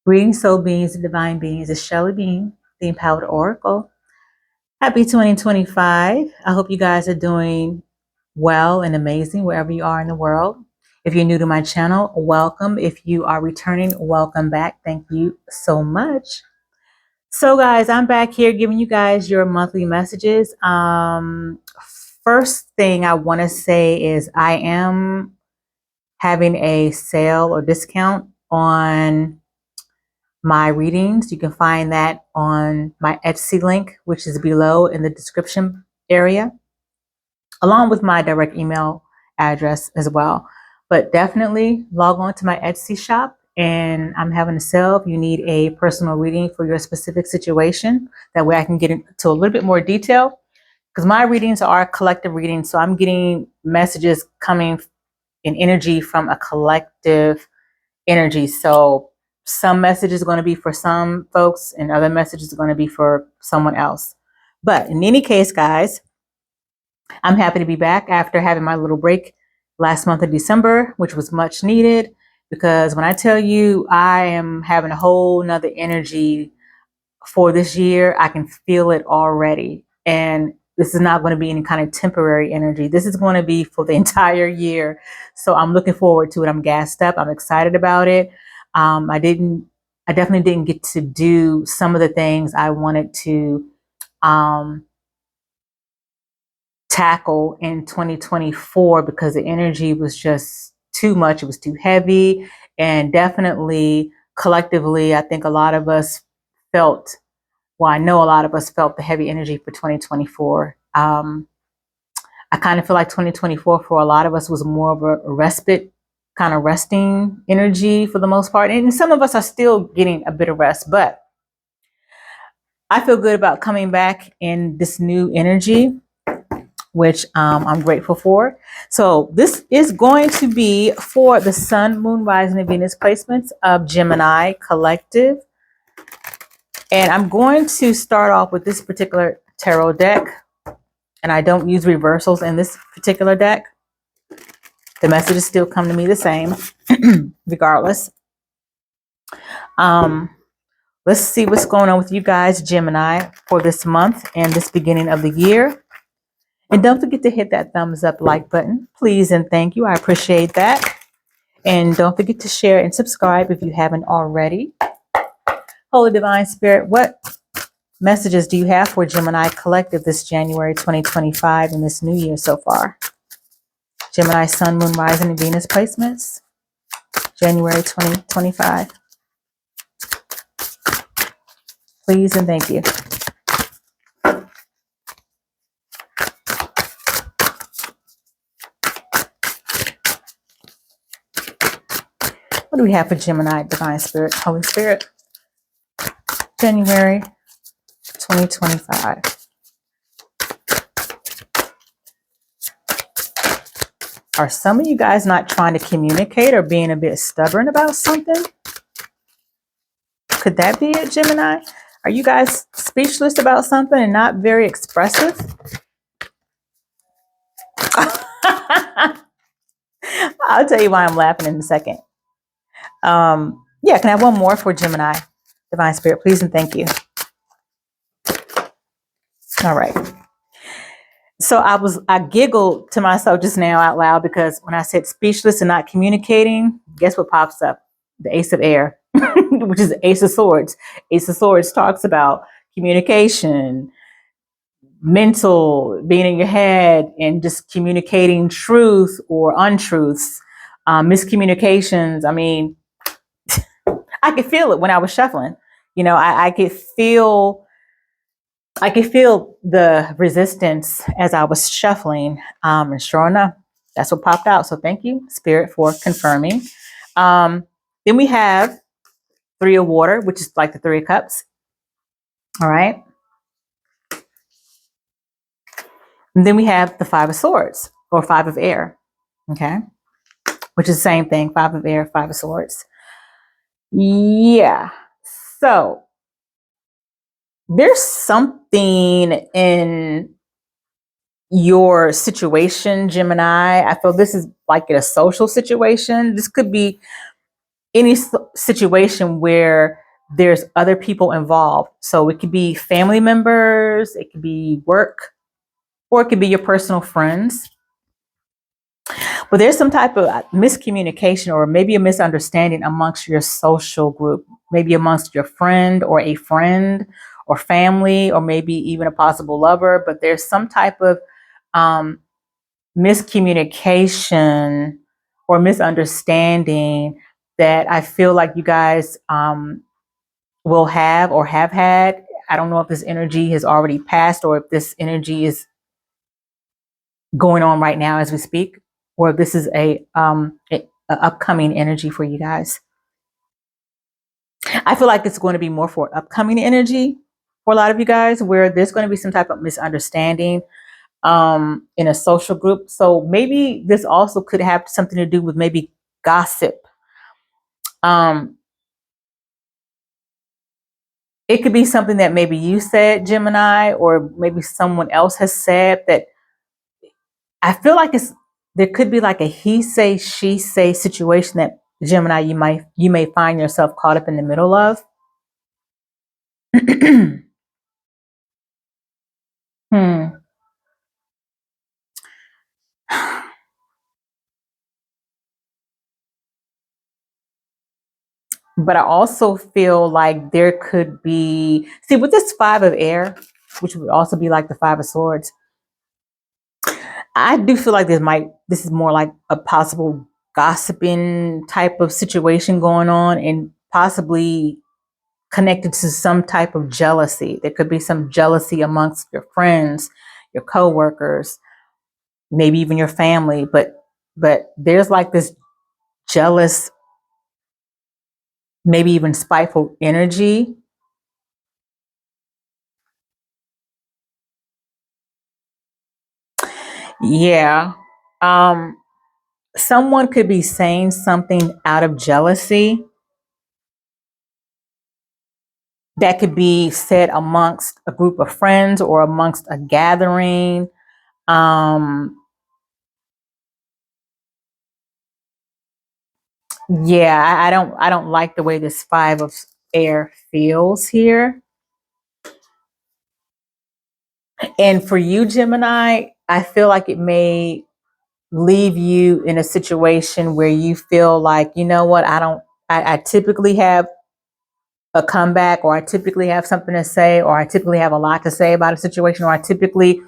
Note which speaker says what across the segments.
Speaker 1: Greetings, soul beings and divine beings. It's Shelly Bean, the Empowered Oracle. Happy 2025. I hope you guys are doing well and amazing wherever you are in the world. If you're new to my channel, welcome. If you are returning, welcome back. Thank you so much. So, guys, I'm back here giving you guys your monthly messages. First thing I want to say is I am having a sale or discount on my readings. You can find that on my Etsy link, which is below in the description area, along with my direct email address as well. But definitely log on to my Etsy shop, and I'm having a sale if you need a personal reading for your specific situation. That way I can get into a little bit more detail, because my readings are collective readings. So I'm getting messages coming in energy from a collective energy. So some messages are going to be for some folks and other messages are going to be for someone else. But in any case, guys, I'm happy to be back after having my little break last month of December, which was much needed, because when I tell you I am having a whole nother energy for this year, I can feel it already. And this is not going to be any kind of temporary energy. This is going to be for the entire year. So I'm looking forward to it. I'm gassed up. I'm excited about it. I definitely didn't get to do some of the things I wanted to tackle in 2024 because the energy was just too much. It was too heavy. And definitely collectively, I think a lot of us felt, well, I know a lot of us felt the heavy energy for 2024. I kind of feel like 2024 for a lot of us was more of a respite, kind of resting energy for the most part. And some of us are still getting a bit of rest, but I feel good about coming back in this new energy, which I'm grateful for. So this is going to be for the Sun, Moon, Rising, and Venus placements of Gemini Collective. And I'm going to start off with this particular tarot deck. And I don't use reversals in this particular deck. The messages still come to me the same, regardless. Let's see what's going on with you guys, Gemini, for this month and this beginning of the year. And don't forget to hit that thumbs up like button, please and thank you. I appreciate that. And don't forget to share and subscribe if you haven't already. Holy Divine Spirit, what messages do you have for Gemini Collective this January 2025 and this new year so far? Gemini, Sun, Moon, Rising, and Venus placements, January 2025. Please and thank you. What do we have for Gemini, Divine Spirit, Holy Spirit? January 2025. Are some of you guys not trying to communicate or being a bit stubborn about something? Could that be it, Gemini? Are you guys speechless about something and not very expressive? I'll tell you why I'm laughing in a second. Yeah, can I have one more for Gemini, Divine Spirit, please and thank you. All right. So I giggled to myself just now out loud because when I said speechless and not communicating, guess what pops up? The Ace of Air, which is the Ace of Swords. Ace of Swords talks about communication, mental, being in your head, and just communicating truth or untruths, miscommunications. I mean, I could feel it when I was shuffling. You know, I could feel the resistance as I was shuffling. And sure enough, that's what popped out. So thank you, Spirit, for confirming. Then we have Three of Water, which is like the Three of Cups. All right. And then we have the Five of Swords or Five of Air. Okay. Which is the same thing. Five of Air, Five of Swords. Yeah. So there's something in your situation, Gemini. I feel this is like a social situation. This could be any situation where there's other people involved. So it could be family members, it could be work, or it could be your personal friends. But there's some type of miscommunication or maybe a misunderstanding amongst your social group, maybe amongst your friend or a friend or family, or maybe even a possible lover. But there's some type of um, miscommunication or misunderstanding that I feel like you guys will have or have had. I don't know if this energy has already passed or if this energy is going on right now as we speak, or if this is a upcoming energy for you guys. I feel like it's going to be more for upcoming energy for a lot of you guys, where there's going to be some type of misunderstanding in a social group. So maybe this also could have something to do with maybe gossip. Um, it could be something that maybe you said, Gemini, or maybe someone else has said that. I feel like there could be like a he say, she say situation that Gemini you may find yourself caught up in the middle of. hmm. But I also feel like there could be, see, with this five of air, which would also be like the five of swords, I do feel like this is more like a possible gossiping type of situation going on, and possibly connected to some type of jealousy. There could be some jealousy amongst your friends, your coworkers, maybe even your family, but there's like this jealous, maybe even spiteful energy. Yeah. Um someone could be saying something out of jealousy that could be said amongst a group of friends or amongst a gathering. Um yeah, I don't like the way this five of air feels here. And for you, Gemini, I feel like it may leave you in a situation where you feel like, you know what, I typically have a comeback, or I typically have something to say, or I typically have a lot to say about a situation, or I typically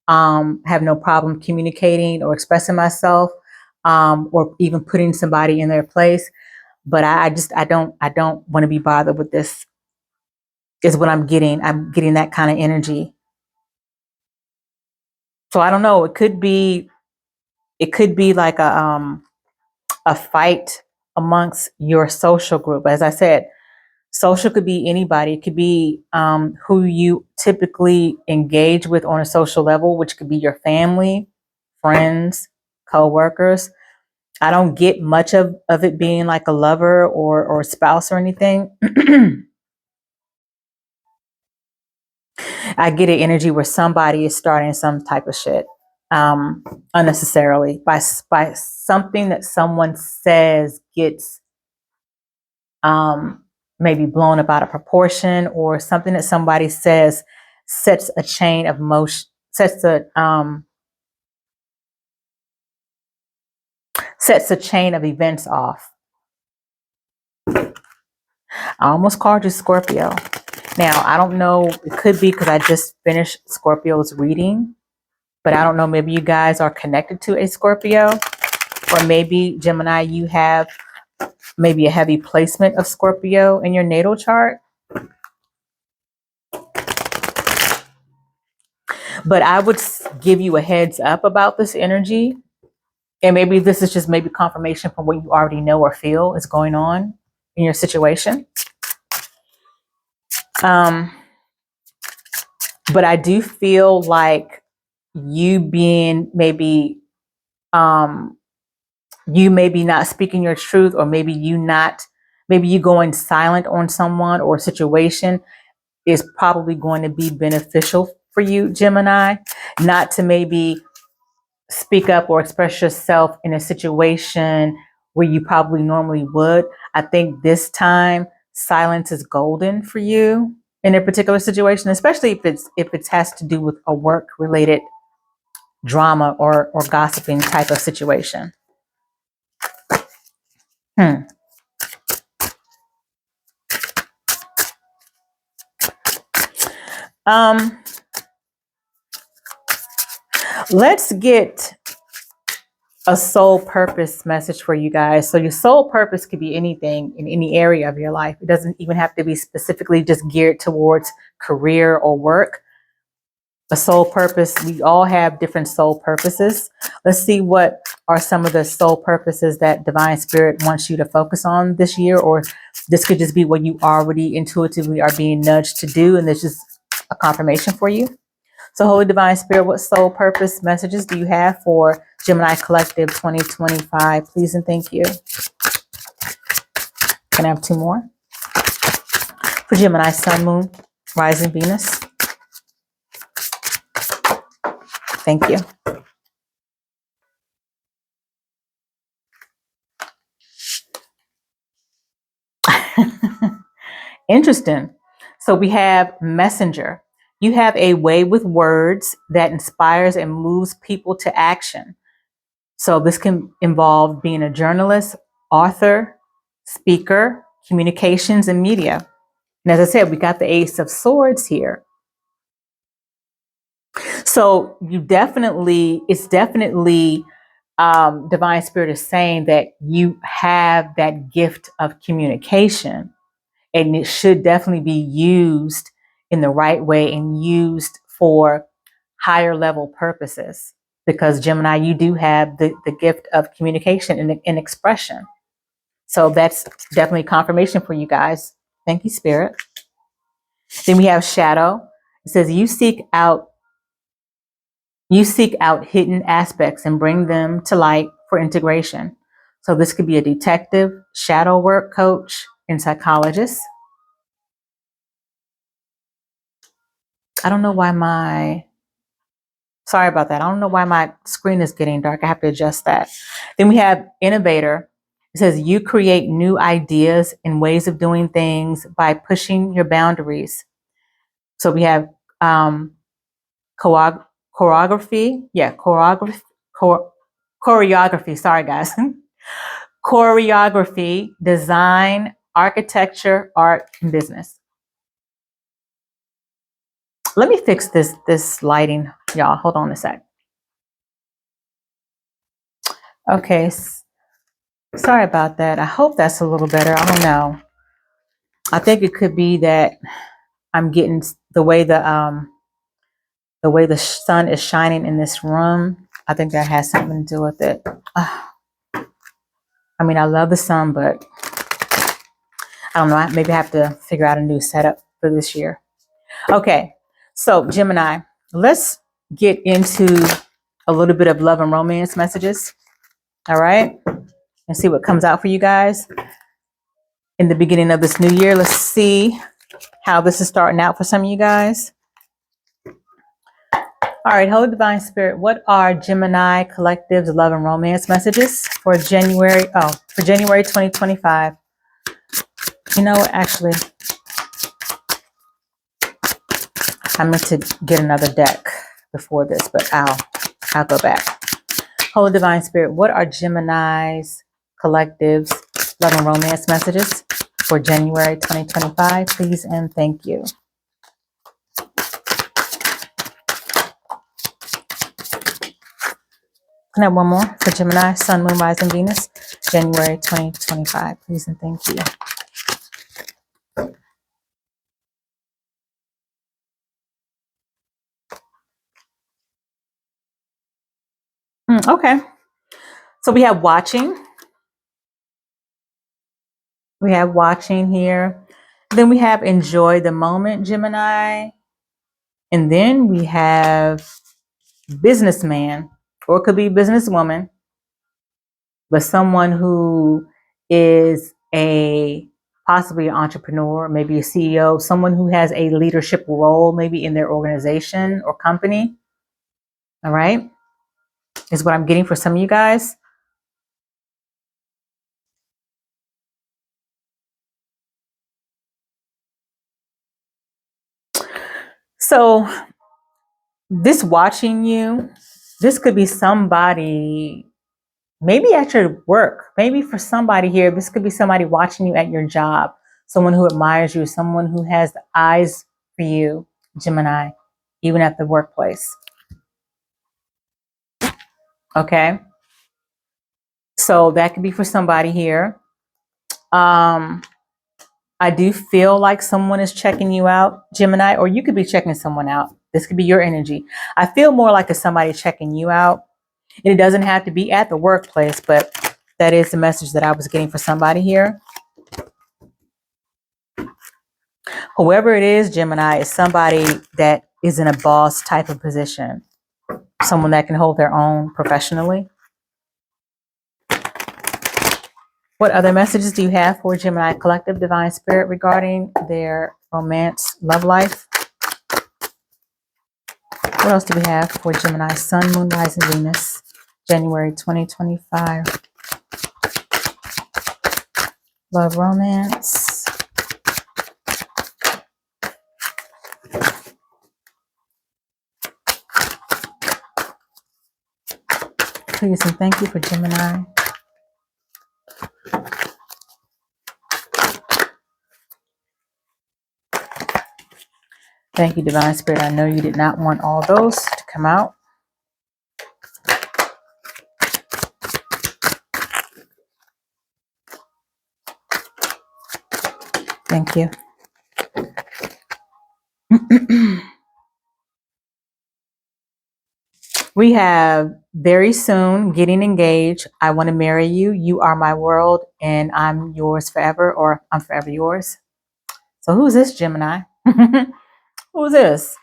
Speaker 1: have no problem communicating or expressing myself, or even putting somebody in their place. But I don't want to be bothered with this, is what I'm getting. I'm getting that kind of energy. So I don't know. It could be like a fight amongst your social group. As I said, social could be anybody. It could be who you typically engage with on a social level, which could be your family, friends, co-workers. I don't get much of it being like a lover or spouse or anything. I get an energy where somebody is starting some type of shit um, unnecessarily by something that someone says gets um, maybe blown up out of proportion, or something that somebody says sets a chain of motion, sets a chain of events off. I almost called you Scorpio. Now, I don't know, it could be because I just finished Scorpio's reading, but I don't know, maybe you guys are connected to a Scorpio, or maybe Gemini, you have maybe a heavy placement of Scorpio in your natal chart. But I would give you a heads up about this energy. And maybe this is just maybe confirmation from what you already know or feel is going on in your situation. Um, but I do feel like you being maybe you maybe not speaking your truth, or maybe you going silent on someone or a situation is probably going to be beneficial for you, Gemini, not to maybe speak up or express yourself in a situation where you probably normally would. I think this time silence is golden for you in a particular situation, especially if it has to do with a work related drama or gossiping type of situation. Hmm. Um, let's get a soul purpose message for you guys. So your soul purpose could be anything in any area of your life. It doesn't even have to be specifically just geared towards career or work. A soul purpose, we all have different soul purposes. Let's see what are some of the soul purposes that Divine Spirit wants you to focus on this year, or this could just be what you already intuitively are being nudged to do, and this is a confirmation for you. So Holy Divine Spirit, what soul purpose messages do you have for Gemini Collective 2025? Please and thank you. Can I have two more? For Gemini Sun, Moon, Rising, Venus. Thank you. Interesting. So we have Messenger. You have a way with words that inspires and moves people to action. So this can involve being a journalist, author, speaker, communications, and media. And as I said, we got the Ace of Swords here. So it's definitely Divine Spirit is saying that you have that gift of communication, and it should definitely be used in the right way and used for higher level purposes. Because Gemini, you do have the gift of communication and expression. So that's definitely confirmation for you guys. Thank you, Spirit. Then we have Shadow. It says you seek out hidden aspects and bring them to light for integration. So this could be a detective, shadow work coach, and psychologist. I don't know why sorry about that. I don't know why my screen is getting dark. I have to adjust that. Then we have innovator. It says you create new ideas and ways of doing things by pushing your boundaries. So we have choreography. Yeah, choreography. Sorry, guys. Choreography, design, architecture, art, and business. Let me fix this lighting, y'all. Hold on a sec. Okay, sorry about that. I hope that's a little better. I don't know. I think it could be that I'm getting the way the sun is shining in this room. I think that has something to do with it. I mean, I love the sun, but I don't know. Maybe I have to figure out a new setup for this year. Okay, so Gemini, let's get into a little bit of love and romance messages. All right, and see what comes out for you guys in the beginning of this new year. Let's see how this is starting out for some of you guys. All right, Holy Divine Spirit, what are Gemini Collective's love and romance messages for January 2025? You know, actually, I meant to get another deck before this, but I'll go back. Holy Divine Spirit, what are Gemini's Collective's love and romance messages for January 2025? Please and thank you. Can I have one more for Gemini, Sun, Moon, Rising, Venus, January 2025? Please and thank you. Okay. So we have watching. We have watching here. Then we have enjoy the moment, Gemini. And then we have businessman, or it could be businesswoman, but someone who is possibly an entrepreneur, maybe a CEO, someone who has a leadership role, maybe in their organization or company. All right. Is what I'm getting for some of you guys. So this watching you, this could be somebody, maybe at your work, maybe for somebody here, this could be somebody watching you at your job, someone who admires you, someone who has eyes for you, Gemini, even at the workplace. Okay. So that could be for somebody here. I do feel like someone is checking you out, Gemini, or you could be checking someone out. This could be your energy. I feel more like it's somebody checking you out. And it doesn't have to be at the workplace, but that is the message that I was getting for somebody here. Whoever it is, Gemini, is somebody that is in a boss type of position, someone that can hold their own professionally. What other messages do you have for Gemini Collective Divine Spirit regarding their romance, love life? What else do we have for Gemini Sun, Moon, Rising, Venus, January 2025? Love, romance. Please and thank you for Gemini. Thank you, Divine Spirit. I know you did not want all those to come out. Thank you. We have very soon, getting engaged. I want to marry you. You are my world and I'm yours forever, or I'm forever yours. So who's this, Gemini? Who's this?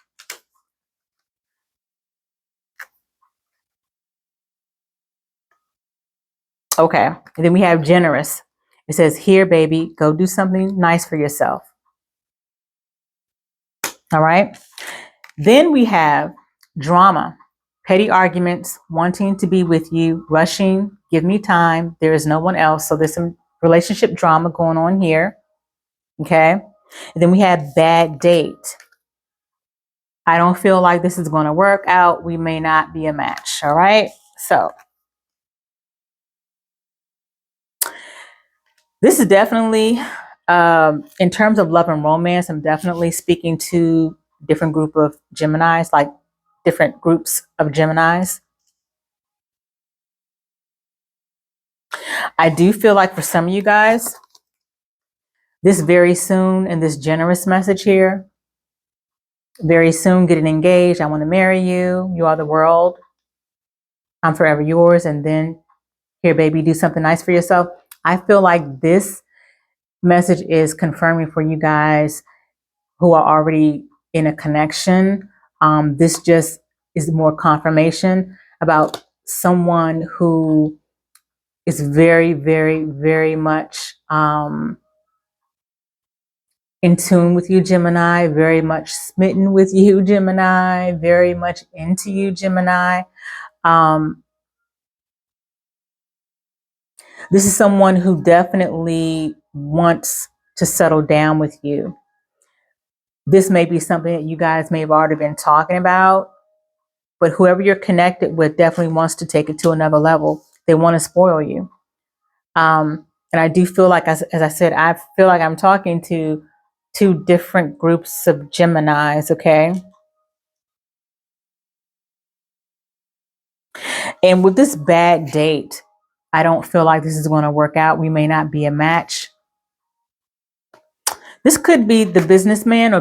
Speaker 1: Okay. And then we have generous. It says, here, baby, go do something nice for yourself. All right. Then we have drama, petty arguments, wanting to be with you, rushing, give me time. There is no one else. So there's some relationship drama going on here. Okay. And then we have bad date. I don't feel like this is going to work out. We may not be a match. All right. So this is definitely, in terms of love and romance, I'm definitely speaking to different group of Geminis, like different groups of Geminis. I do feel like for some of you guys, this very soon and this generous message here, very soon getting engaged. I want to marry you. You are the world. I'm forever yours. And then here, baby, do something nice for yourself. I feel like this message is confirming for you guys who are already in a connection. This just is more confirmation about someone who is very, very, very much in tune with you, Gemini, very much smitten with you, Gemini, very much into you, Gemini. This is someone who definitely wants to settle down with you. This may be something that you guys may have already been talking about, but whoever you're connected with definitely wants to take it to another level. They want to spoil you. And I do feel like, as I said, I feel like I'm talking to two different groups of Geminis, okay? And with this bad date, I don't feel like this is going to work out. We may not be a match. This could be the businessman or